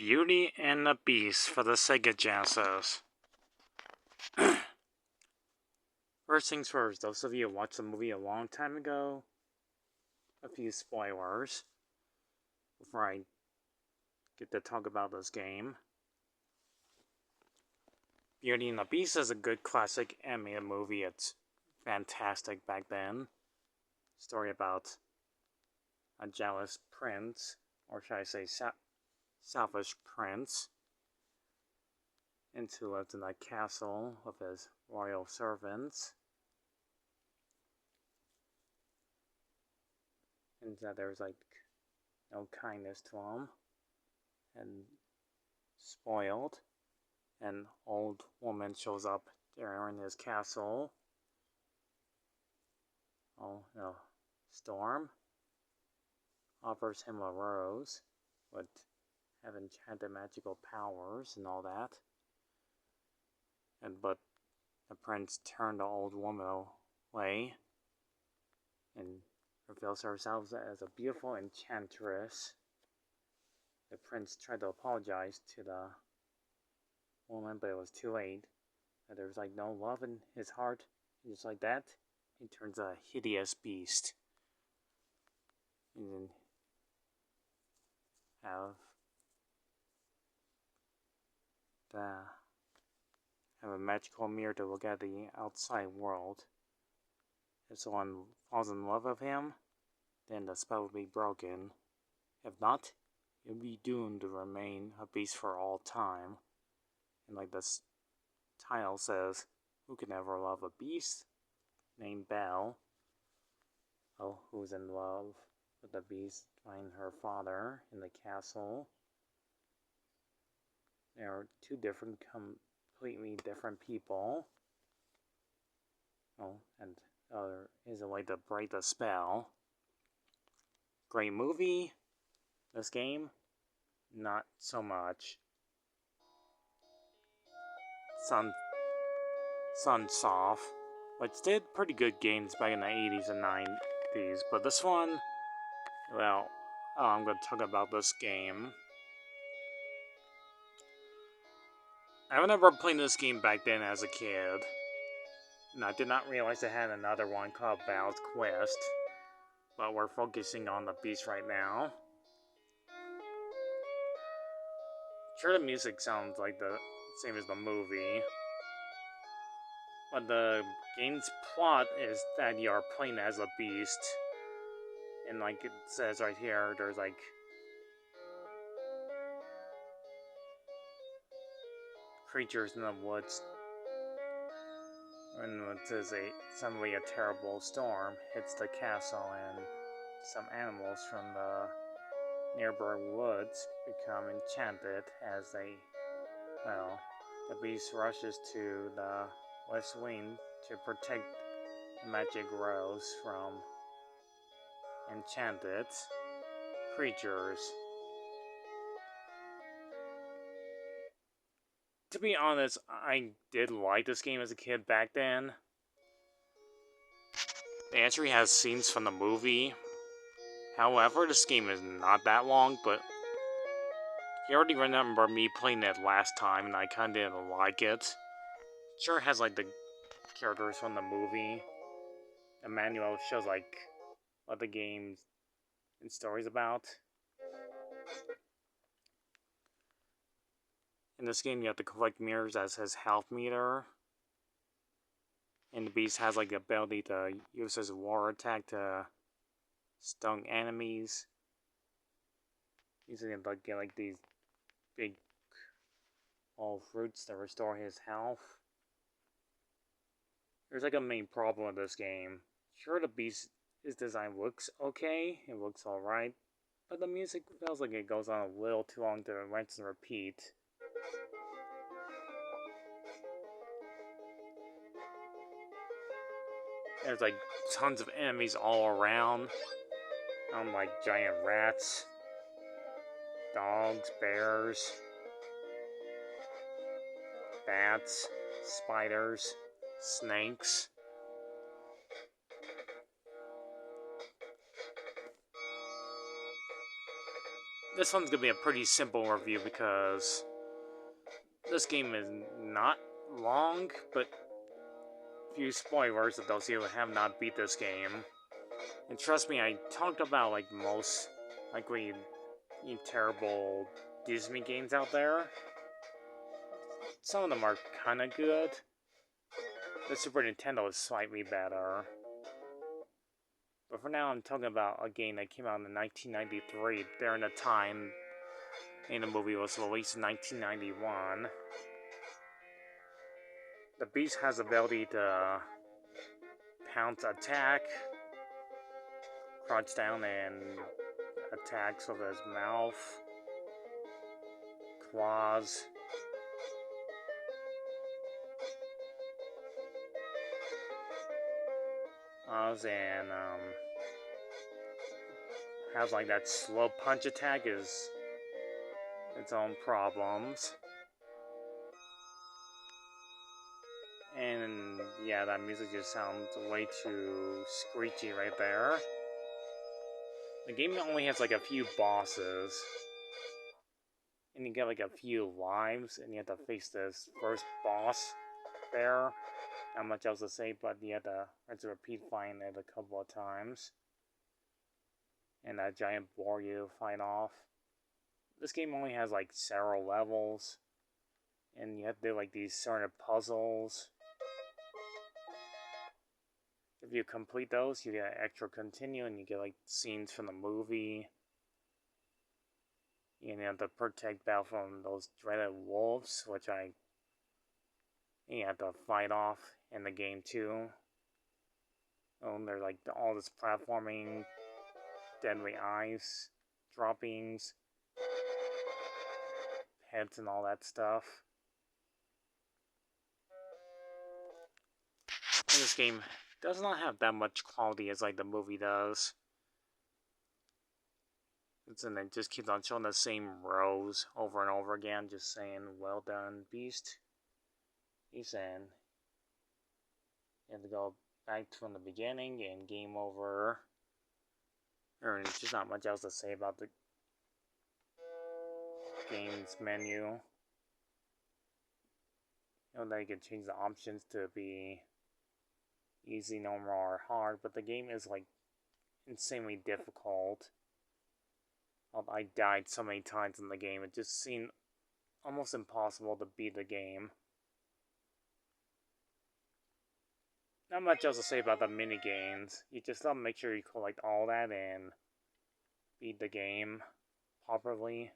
Beauty and the Beast for the Sega Genesis. First things first, those of you who watched the movie a long time ago, a few spoilers before I get to talk about this game. Beauty and the Beast is a good classic animated movie. It's fantastic back then. Story about a jealous prince, or should I say selfish prince, and who lived in a castle with his royal servants. And that there's no kindness to him, and spoiled. An old woman shows up there in his castle. Storm offers him a rose with have enchanted magical powers and all that. But the prince turned the old woman away and reveals herself as a beautiful enchantress. The prince tried to apologize to the woman, but it was too late. There was no love in his heart. And just like that, he turns a hideous beast. And then have a magical mirror to look at the outside world. If someone falls in love with him, then the spell will be broken. If not, you'll be doomed to remain a beast for all time. And like this title says, who can ever love a beast named Belle? Who's in love with the beast, find her father in the castle. There are two completely different people. And is a way to break the spell. Great movie. This game, not so much. Sunsoft, which did pretty good games back in the 80s and 90s, but this one, I'm going to talk about this game. I remember playing this game back then as a kid, and I did not realize it had another one called Bow's Quest, but we're focusing on the beast right now. Sure, the music sounds like the same as the movie, but the game's plot is that you are playing as a beast, and like it says right here, there's creatures in the woods, and suddenly a terrible storm hits the castle, and some animals from the nearby woods become enchanted as the beast rushes to the west wing to protect the magic rose from enchanted creatures. To be honest, I did like this game as a kid back then. It actually has scenes from the movie. However, this game is not that long, but you already remember me playing it last time, and I kinda didn't like it. Sure, it has the characters from the movie. The manual shows what the game's and story's about. In this game, you have to collect mirrors as his health meter. And the beast has the ability to use his war attack to stun enemies. Using it to get these big fruits to restore his health. There's a main problem with this game. Sure, the beast's design looks okay, it looks alright, but the music feels like it goes on a little too long to rinse and repeat. There's tons of enemies all around. Giant rats, dogs, bears, bats, spiders, snakes. this one's gonna be a pretty simple review because this game is not long, but few spoilers of those who have not beat this game. And trust me, I talked about like most really terrible Disney games out there. Some of them are kind of good. The Super Nintendo is slightly better. But for now, I'm talking about a game that came out in 1993, during the time the movie was released in 1991. The beast has the ability to pounce, attack, crouch down, and attacks with his mouth, claws. And has like that slow punch attack is its own problems. And yeah, that music just sounds way too screechy right there. The game only has like a few bosses, and you get like a few lives, and you have to face this first boss there. Not much else to say, but you have to repeat fighting it a couple of times. And that giant boar you fight off. This game only has like several levels, and you have to do like these sort of puzzles. If you complete those, you get an extra continue, and you get like scenes from the movie. And you have to protect Belle from those dreaded wolves, which you have to fight off in the game too. They're like all this platforming, deadly eyes, droppings, heads, and all that stuff. And this game does not have that much quality as like the movie does. And it just keeps on showing the same rows over and over again, just saying, "Well done, Beast." He's saying, you have to go back from the beginning and game over. There's just not much else to say about the game's menu. That you can change the options to be easy, normal, or hard, but the game is like insanely difficult. I died so many times in the game, it just seemed almost impossible to beat the game. Not much else to say about the mini games. You just have to make sure you collect all that and beat the game properly.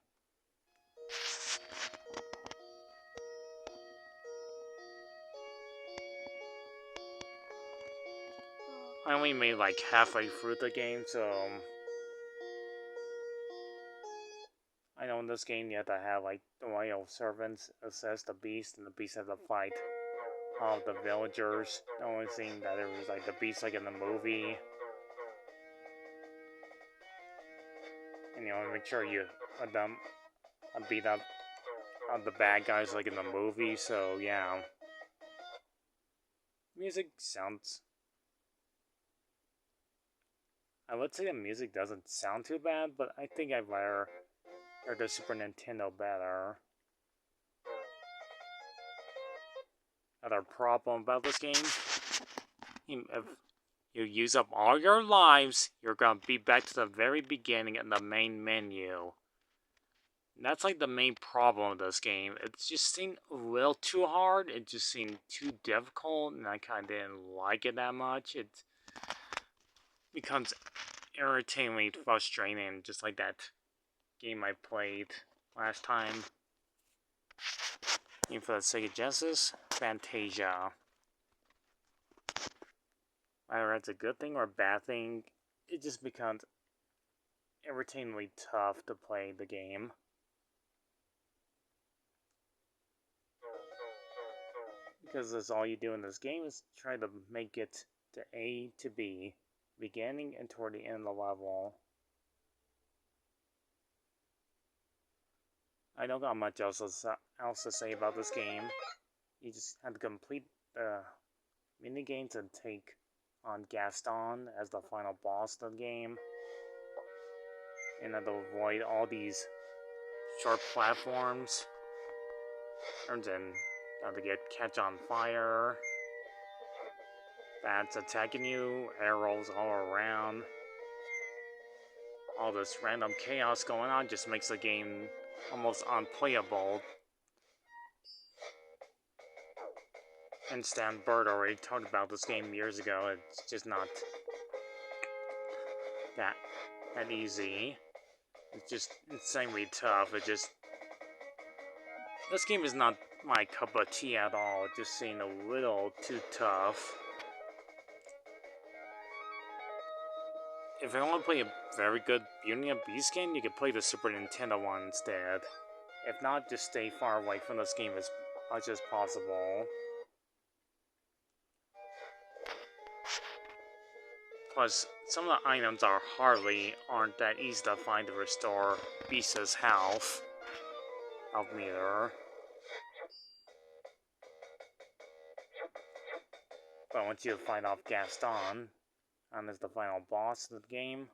I only made like halfway through the game, so I know in this game you have to have like the royal servants assess the beast, and the beast has to fight all the villagers. The only thing that it was like the beast like in the movie. And you want to make sure you let them beat up the bad guys like in the movie, so yeah. Music sounds... I would say the music doesn't sound too bad, but I think I'd rather hear the Super Nintendo better. Another problem about this game, if you use up all your lives, you're gonna be back to the very beginning in the main menu. And that's like the main problem with this game. It just seemed a little too hard, it just seemed too difficult, and I kinda didn't like it that much. It becomes irritatingly frustrating, just like that game I played last time. Even for the Sega Genesis, Fantasia. Whether that's a good thing or a bad thing, it just becomes irritatingly tough to play the game. Because that's all you do in this game is try to make it to A to B, beginning and toward the end of the level. I don't got much else to say about this game. You just have to complete the minigames and take on Gaston as the final boss of the game. and to avoid all these sharp platforms, and then not to get catch on fire, bats attacking you, arrows all around. All this random chaos going on just makes the game almost unplayable. And Stan Bird already talked about this game years ago. It's just not that easy. It's just insanely tough. This game is not my cup of tea at all. It just seemed a little too tough. If you want to play a very good Beauty and the Beast game, you could play the Super Nintendo one instead. If not, just stay far away from this game as much as possible. Plus, some of the items aren't that easy to find to restore Beast's health meter. But once you fight off Gaston, and as the final boss of the game,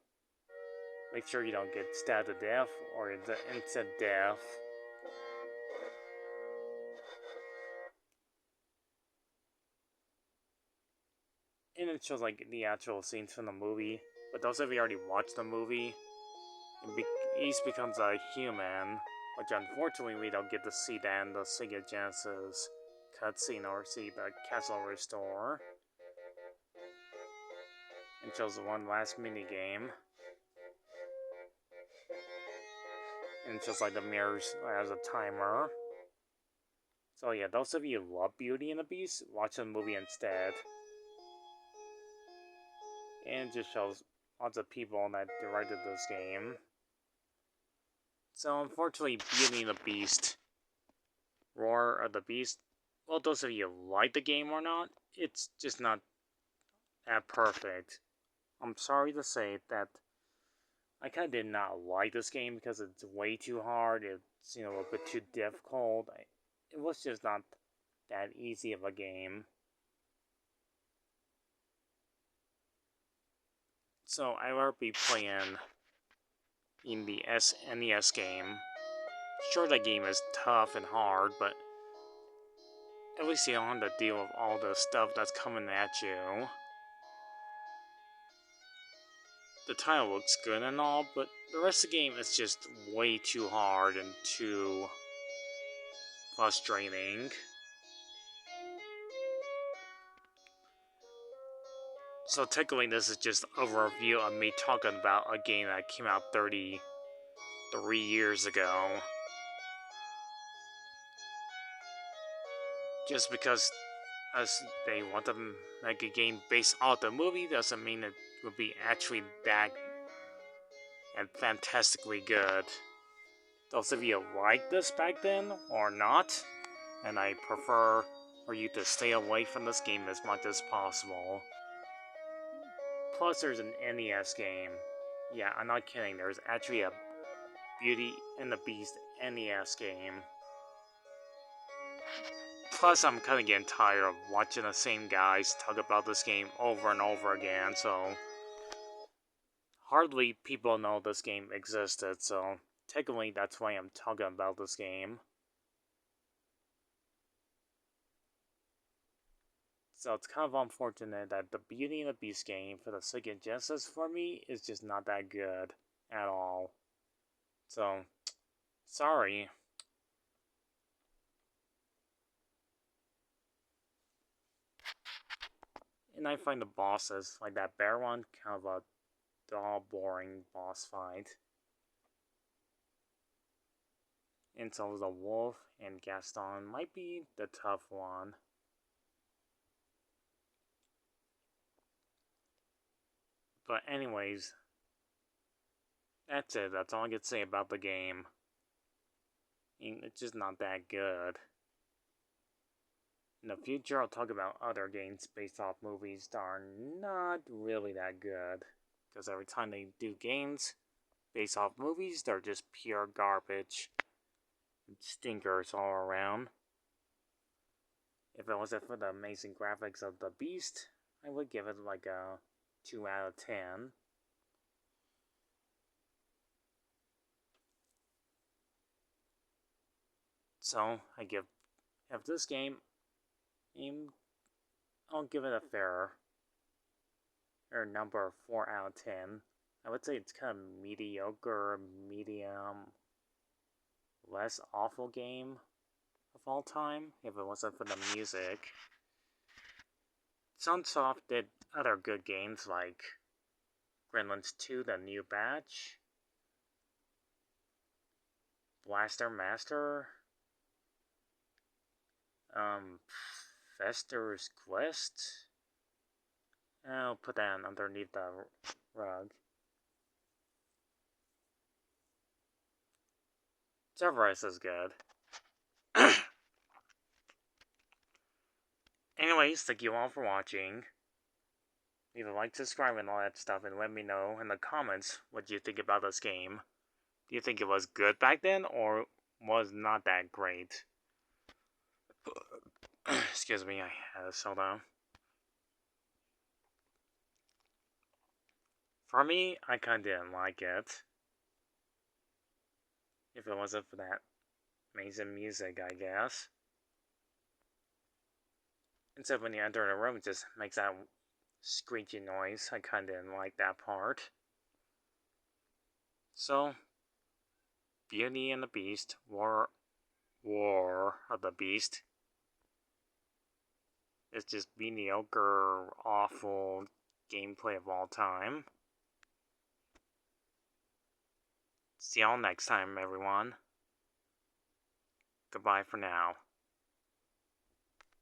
make sure you don't get stabbed to death or instant death. And it shows like the actual scenes from the movie. But those of you already watched the movie, Beast becomes a human, which unfortunately we don't get to see that in the Sega Genesis cutscene or see the castle restore. It shows one last mini game. And it's just like the mirrors as a timer. So yeah, those of you who love Beauty and the Beast, watch the movie instead. And it just shows lots of people that directed this game. So unfortunately, Beauty and the Beast, Roar of the Beast, well, those of you who like the game or not, it's just not that perfect. I'm sorry to say that I kind of did not like this game because it's way too hard. It's, a bit too difficult. It was just not that easy of a game. So I will be playing in the SNES game. Sure, that game is tough and hard, but at least you don't have to deal with all the stuff that's coming at you. The title looks good and all, but the rest of the game is just way too hard and too frustrating. So technically this is just a review of me talking about a game that came out 33 years ago. Just because they want to make a game based off the movie doesn't mean it would be actually that and fantastically good. Those of you who liked this back then or not, and I prefer for you to stay away from this game as much as possible. Plus there's an NES game. Yeah, I'm not kidding, there's actually a Beauty and the Beast NES game. Plus, I'm kind of getting tired of watching the same guys talk about this game over and over again, so hardly people know this game existed, so technically that's why I'm talking about this game. So it's kind of unfortunate that the Beauty and the Beast game for the Sega Genesis for me is just not that good at all. So, sorry. And I find the bosses, like that bear one, kind of a dull, boring boss fight. And so the wolf and Gaston might be the tough one. But anyways, that's it. That's all I can say about the game. It's just not that good. In the future, I'll talk about other games based off movies that are not really that good. Because every time they do games based off movies, they're just pure garbage. Stinkers all around. If it wasn't for the amazing graphics of the Beast, I would give it like a 2 out of 10. So if this game, I'll give it a fair number of 4 out of 10. I would say it's kind of mediocre, medium, less awful game of all time if it wasn't for the music. Sunsoft did other good games like Gremlins 2, The New Batch, Blaster Master, Fester's Quest. I'll put that underneath the rug. Cerberus is good. Anyways, thank you all for watching. Leave a like, subscribe, and all that stuff, and let me know in the comments what you think about this game. Do you think it was good back then, or was not that great? Excuse me, I had a soda. For me, I kinda didn't like it. If it wasn't for that amazing music, I guess. And so when you enter a room, it just makes that screechy noise. I kinda didn't like that part. So, Beauty and the Beast, War of the Beast, is just mediocre, awful gameplay of all time. See y'all next time, everyone. Goodbye for now.